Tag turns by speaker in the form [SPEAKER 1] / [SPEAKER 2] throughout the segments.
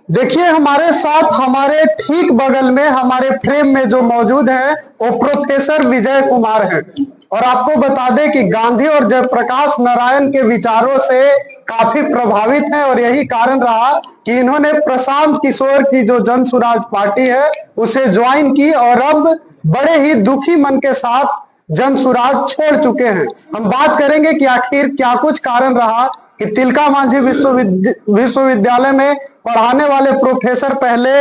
[SPEAKER 1] देखिए हमारे साथ हमारे ठीक बगल में हमारे फ्रेम में जो मौजूद है वो प्रोफेसर विजय कुमार हैं। और आपको बता दें कि गांधी और जयप्रकाश नारायण के विचारों से काफी प्रभावित हैं और यही कारण रहा कि इन्होंने प्रशांत किशोर की जो जन सुराज पार्टी है उसे ज्वाइन की और अब बड़े ही दुखी मन के साथ जन सुराज छोड़ चुके हैं। हम बात करेंगे कि आखिर क्या कुछ कारण रहा कि तिलका मांझी विश्वविद्यालय में पढ़ाने वाले प्रोफेसर पहले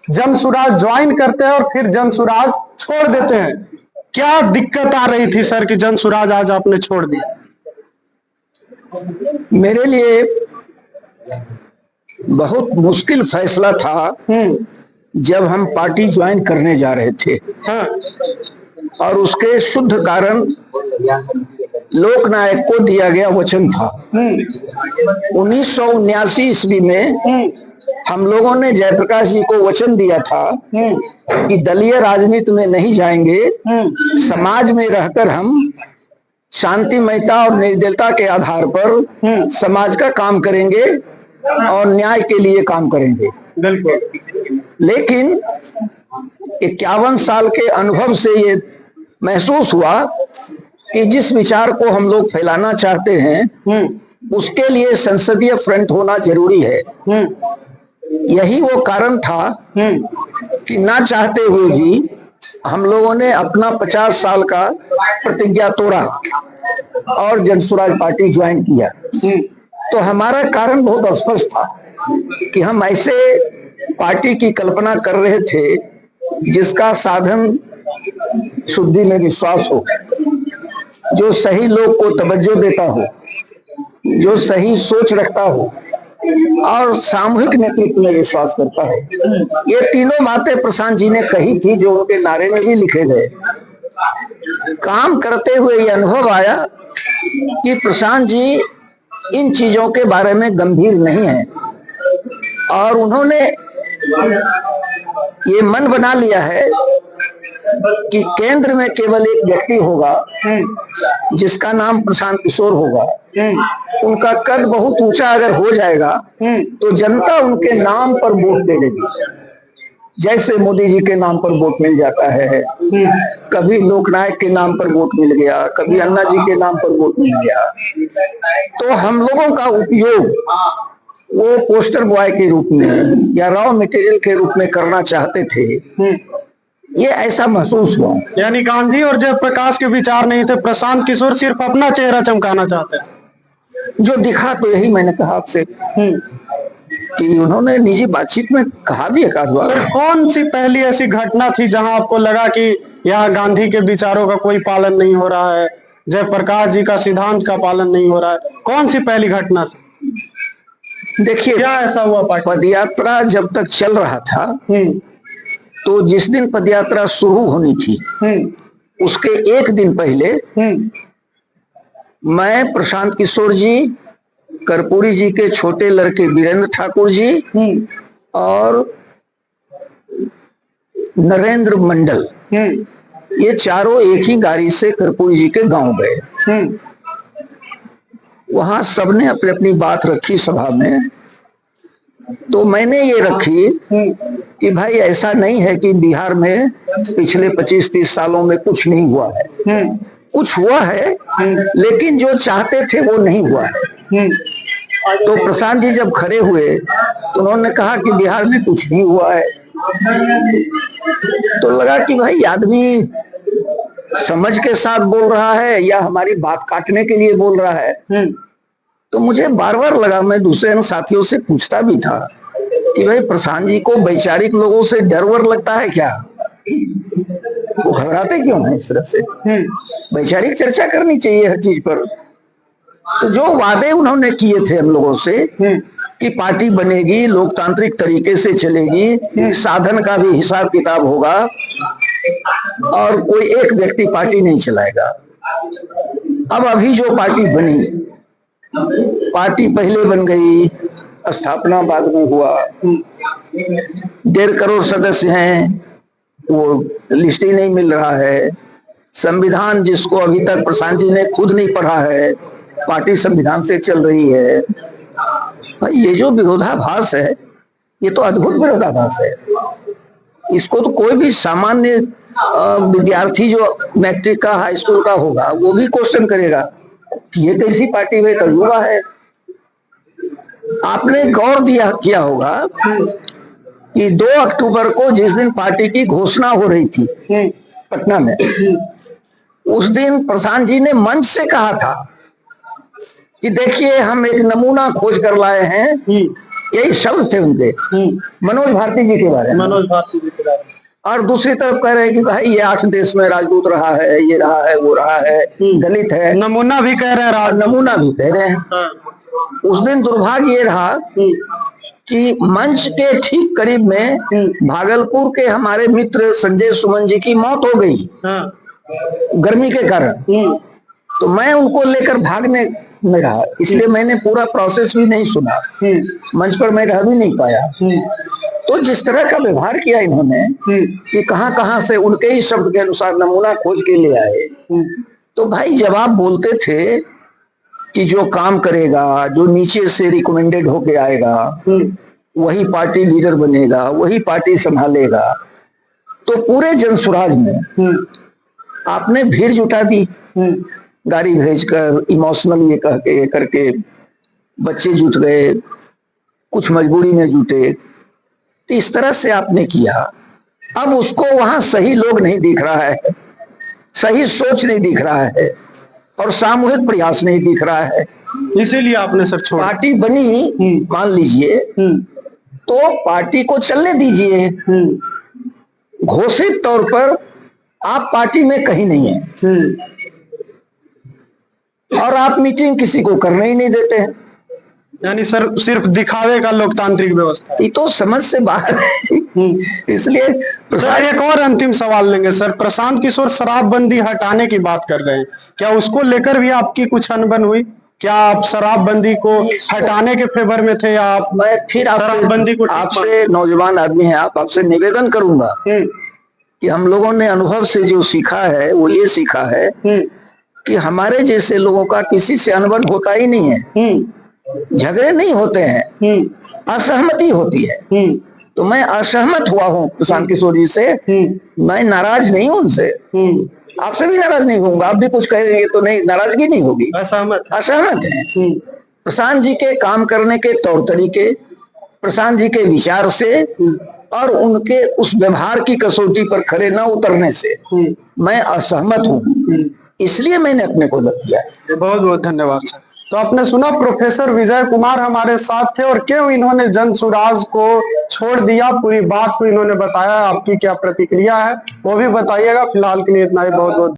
[SPEAKER 1] जन सुराज ज्वाइन करते हैं और फिर जन सुराज छोड़ देते हैं। क्या दिक्कत आ रही थी सर कि जन सुराज आज आपने छोड़ दिया?
[SPEAKER 2] मेरे लिए बहुत मुश्किल फैसला था जब हम पार्टी ज्वाइन करने जा रहे थे।
[SPEAKER 1] हाँ।
[SPEAKER 2] और उसके शुद्ध कारण लोकनायक को दिया गया वचन था। 1979 ईस्वी में हम लोगों ने जयप्रकाश जी को वचन दिया था कि दलीय राजनीति में नहीं जाएंगे, समाज में रहकर हम शांतिमयता और निर्दयता के आधार पर समाज का काम करेंगे और न्याय के लिए काम करेंगे।
[SPEAKER 1] बिल्कुल।
[SPEAKER 2] लेकिन 51 साल के अनुभव से ये महसूस हुआ कि जिस विचार को हम लोग फैलाना चाहते हैं उसके लिए संसदीय फ्रंट होना जरूरी है। यही वो कारण था कि ना चाहते हुए भी हम लोगों ने अपना 50 साल का प्रतिज्ञा तोड़ा और जनसुराज पार्टी ज्वाइन किया। तो हमारा कारण बहुत स्पष्ट था कि हम ऐसे पार्टी की कल्पना कर रहे थे जिसका साधन शुद्धि में विश्वास हो, जो सही लोग को तवज्जो देता हो, जो सही सोच रखता हो और सामूहिक नेतृत्व में विश्वास करता है। ये तीनों बातें प्रशांत जी ने कही थी जो उनके नारे में भी लिखे गए। काम करते हुए ये अनुभव आया कि प्रशांत जी इन चीजों के बारे में गंभीर नहीं है और उन्होंने ये मन बना लिया है कि केंद्र में केवल एक व्यक्ति होगा जिसका नाम प्रशांत किशोर होगा। उनका कद बहुत ऊंचा अगर हो जाएगा तो जनता उनके नाम पर वोट दे देगी, जैसे मोदी जी के नाम पर वोट मिल जाता है, कभी लोकनायक के नाम पर वोट मिल गया, कभी अन्ना जी के नाम पर वोट मिल गया। तो हम लोगों का उपयोग वो पोस्टर बॉय के रूप में या रॉ मटेरियल के रूप में करना चाहते थे, ये ऐसा महसूस हुआ।
[SPEAKER 1] यानी गांधी और जयप्रकाश के विचार नहीं थे, प्रशांत किशोर सिर्फ अपना चेहरा चमकाना चाहते हैं।
[SPEAKER 2] जो दिखा तो यही मैंने कहा आपसे कि उन्होंने निजी बातचीत में कहा भी एक आध बार।
[SPEAKER 1] कौन सी पहली ऐसी घटना थी जहां आपको लगा कि यहाँ गांधी के विचारों का कोई पालन नहीं हो रहा है, जयप्रकाश जी का सिद्धांत का पालन नहीं हो रहा है? कौन सी पहली घटना थी?
[SPEAKER 2] देखिए,
[SPEAKER 1] क्या ऐसा हुआ?
[SPEAKER 2] पदयात्रा जब तक चल रहा था तो जिस दिन पदयात्रा शुरू होनी थी उसके एक दिन पहले मैं, प्रशांत किशोर जी, कर्पूरी जी के छोटे लड़के वीरेंद्र ठाकुर जी और नरेंद्र मंडल, ये चारों एक ही गाड़ी से कर्पूरी जी के गांव गए। वहां सबने अपनी अपनी बात रखी सभा में। तो मैंने ये रखी कि भाई ऐसा नहीं है कि बिहार में पिछले 25-30 सालों में कुछ नहीं हुआ है। कुछ हुआ है लेकिन जो चाहते थे वो नहीं हुआ है। तो प्रशांत जी जब खड़े हुए तो उन्होंने कहा कि बिहार में कुछ नहीं हुआ है। तो लगा कि भाई आदमी समझ के साथ बोल रहा है या हमारी बात काटने के लिए बोल रहा है। तो मुझे बार बार लगा, मैं दूसरे साथियों से पूछता भी था कि भाई प्रशांत जी को वैचारिक लोगों से डर वर लगता है क्या? वो घबराते क्यों है इस तरह से? वैचारिक चर्चा करनी चाहिए हर चीज पर। तो जो वादे उन्होंने किए थे हम लोगों से कि पार्टी बनेगी, लोकतांत्रिक तरीके से चलेगी, साधन का भी हिसाब किताब होगा और कोई एक व्यक्ति पार्टी नहीं चलाएगा। अब अभी जो पार्टी बनी, पार्टी पहले बन गई, स्थापना बाद में हुआ, 1.5 करोड़ सदस्य हैं, वो लिस्ट ही नहीं मिल रहा है। संविधान जिसको अभी तक प्रशांत जी ने खुद नहीं पढ़ा है, पार्टी संविधान से चल रही है। भाई ये जो विरोधाभास है ये तो अद्भुत विरोधाभास है। इसको तो कोई भी सामान्य विद्यार्थी जो मैट्रिक का हाई स्कूल का होगा वो भी क्वेश्चन करेगा कि ये कैसी पार्टी में तजुर्बा है। आपने गौर किया होगा कि 2 अक्टूबर को जिस दिन पार्टी की घोषणा हो रही थी पटना में, उस दिन प्रशांत जी ने मंच से कहा था कि देखिए हम एक नमूना खोज कर लाए हैं। यही शब्द थे उनके, मनोज भारती जी के बारे में।
[SPEAKER 1] मनोज भारती जी के बारे में।
[SPEAKER 2] और दूसरी तरफ कह रहे हैं कि भाई ये 8 देश में राजदूत रहा है, ये रहा है, वो रहा है, दलित है,
[SPEAKER 1] नमूना भी कह रहे हैं,
[SPEAKER 2] नमूना भी कह रहे हैं। उस दिन दुर्भाग्य ये रहा कि मंच के ठीक करीब में भागलपुर के हमारे मित्र संजय सुमन जी की मौत हो गई गर्मी के कारण। तो मैं उनको लेकर भागने में रहा, इसलिए मैंने पूरा प्रोसेस भी नहीं सुना, मंच पर मैं रह भी नहीं पाया। तो जिस तरह का व्यवहार किया इन्होंने कि कहां कहां से उनके ही शब्द के अनुसार नमूना खोज के ले आए। तो भाई जब आप बोलते थे कि जो काम करेगा, जो नीचे से रिकमेंडेड होके आएगा, वही पार्टी लीडर बनेगा, वही पार्टी संभालेगा, तो पूरे जनसुराज में आपने भीड़ जुटा दी, गाड़ी भेजकर, इमोशनल ये कह के करके बच्चे जुट गए, कुछ मजबूरी में जुटे, तो इस तरह से आपने किया। अब उसको वहां सही लोग नहीं दिख रहा है, सही सोच नहीं दिख रहा है और सामूहिक प्रयास नहीं दिख रहा है,
[SPEAKER 1] इसीलिए आपने सर छोड़ा।
[SPEAKER 2] पार्टी बनी मान लीजिए, तो पार्टी को चलने दीजिए। घोषित तौर पर आप पार्टी में कहीं नहीं है और आप मीटिंग किसी को करने ही नहीं देते हैं।
[SPEAKER 1] यानी सर सिर्फ दिखावे का लोकतांत्रिक व्यवस्था,
[SPEAKER 2] ये तो समझ से बाहर है। इसलिए
[SPEAKER 1] सर एक और अंतिम सवाल लेंगे सर। प्रशांत किशोर शराबबंदी हटाने की बात कर रहे हैं, क्या उसको लेकर भी आपकी कुछ अनबन हुई? क्या आप शराबबंदी को हटाने के फेवर में थे या आप?
[SPEAKER 2] मैं फिर
[SPEAKER 1] शराबबंदी को
[SPEAKER 2] आपसे नौजवान आदमी है, आपसे निवेदन करूंगा कि हम लोगों ने अनुभव से जो सीखा है वो ये सीखा है कि हमारे जैसे लोगों का किसी से अनबन होता ही नहीं है, झगड़े नहीं होते हैं, असहमति होती है। तो मैं असहमत हुआ हूँ प्रशांत किशोर जी से, मैं नाराज नहीं हूँ उनसे, आपसे भी नाराज नहीं होऊंगा। आप भी कुछ कहेंगे तो नहीं, नाराजगी नहीं होगी, असहमत है। प्रशांत जी के काम करने के तौर तरीके, प्रशांत जी के विचार से और उनके उस व्यवहार की कसौटी पर खड़े न उतरने से मैं असहमत हूँ, इसलिए मैंने अपने को अलग किया।
[SPEAKER 1] बहुत बहुत धन्यवाद सर। तो आपने सुना प्रोफेसर विजय कुमार हमारे साथ थे और क्यों इन्होंने जनसुराज को छोड़ दिया, पूरी बात को इन्होंने बताया। आपकी क्या प्रतिक्रिया है वो भी बताइएगा। फिलहाल के लिए इतना ही, बहुत बहुत